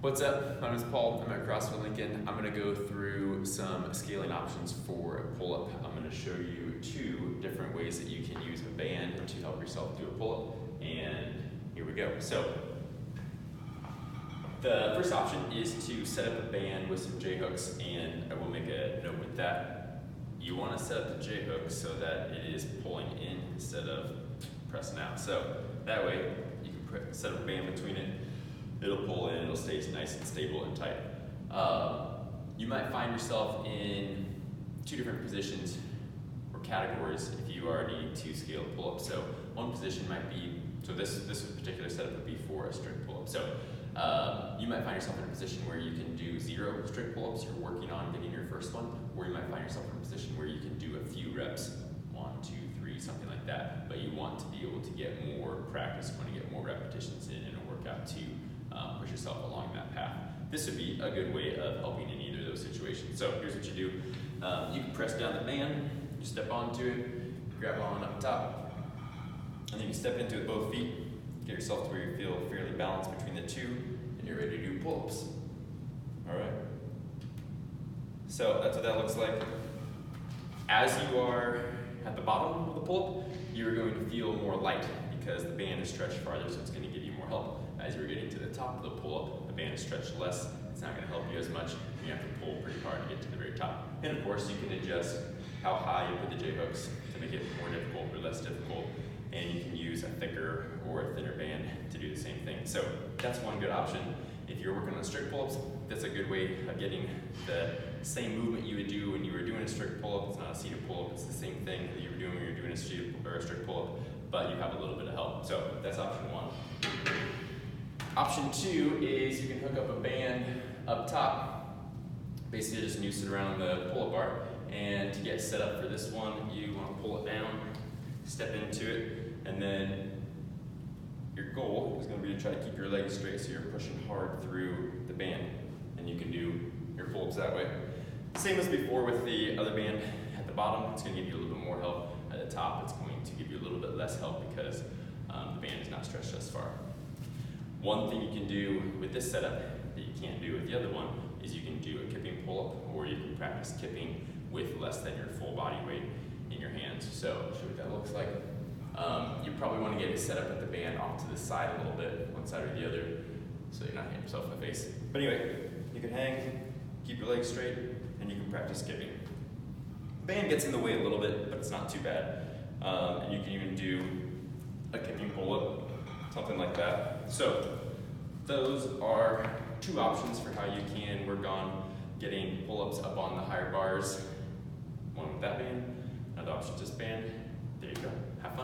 What's up? My name is Paul. I'm at CrossFit Lincoln. I'm going to go through some scaling options for a pull-up. I'm going to show you two different ways that you can use a band to help yourself do a pull-up. And here we go. So the first option is to set up a band with some J-hooks, and I will make a note with that. You want to set up the J-hook so that it is pulling in instead of pressing out. So that way you can set up a band between it. It'll pull in, it'll stay nice and stable and tight. You might find yourself in two different positions or categories if you already need to scale a pull-up. So one position might be, so this particular setup would be for a strict pull-up. So you might find yourself in a position where you can do 0 strict pull-ups, you're working on getting your first one, or you might find yourself in a position where you can do a few reps, 1, 2, 3, something like that, but you want to be able to get more practice, you want to get more repetitions in a workout to push yourself along that path. This would be a good way of helping in either of those situations. So here's what you do. You can press down the band, you step onto it, grab on up top, and then you step into it with both feet, get yourself to where you feel fairly balanced between the two, and you're ready to do pull-ups. All right? So that's what that looks like. As you are at the bottom of the pull-up, you're going to feel more light because the band is stretched farther, so it's going to give you more help. As you're getting to the top of the pull-up, the band is stretched less. It's not going to help you as much. You have to pull pretty hard to get to the very top. And of course, you can adjust how high you put the J-hooks to make it more difficult or less difficult. And you can use a thicker or a thinner band to do the same thing. So that's one good option. If you're working on strict pull-ups, that's a good way of getting the same movement you would do when you were doing a strict pull-up. It's not a seated pull-up, it's the same thing that you were doing when you were doing a strict pull-up, but you have a little bit of help. So that's option one. Option two is you can hook up a band up top, basically just noose it around the pull-up bar. And to get set up for this one, you want to pull it down, step into it, and then your goal is going to be to try to keep your legs straight so you're pushing hard through the band. And you can do your pull-ups that way. Same as before with the other band at the bottom, it's going to give you a little bit more help. At the top, it's going to give you a little bit less help because the band is not stretched as far. One thing you can do with this setup that you can't do with the other one is you can do a kipping pull-up, or you can practice kipping with less than your full body weight in your hands. So I'll show you what that looks like. You probably want to get it set up at the band off to the side a little bit, one side or the other, so you're not hitting yourself in the face. But anyway, you can hang, keep your legs straight, and you can practice kipping. The band gets in the way a little bit, but it's not too bad. And you can even do a kipping pull-up, something like that. So those are two options for how you can work on getting pull-ups up on the higher bars. One with that band, another option just band. There you go. Have fun.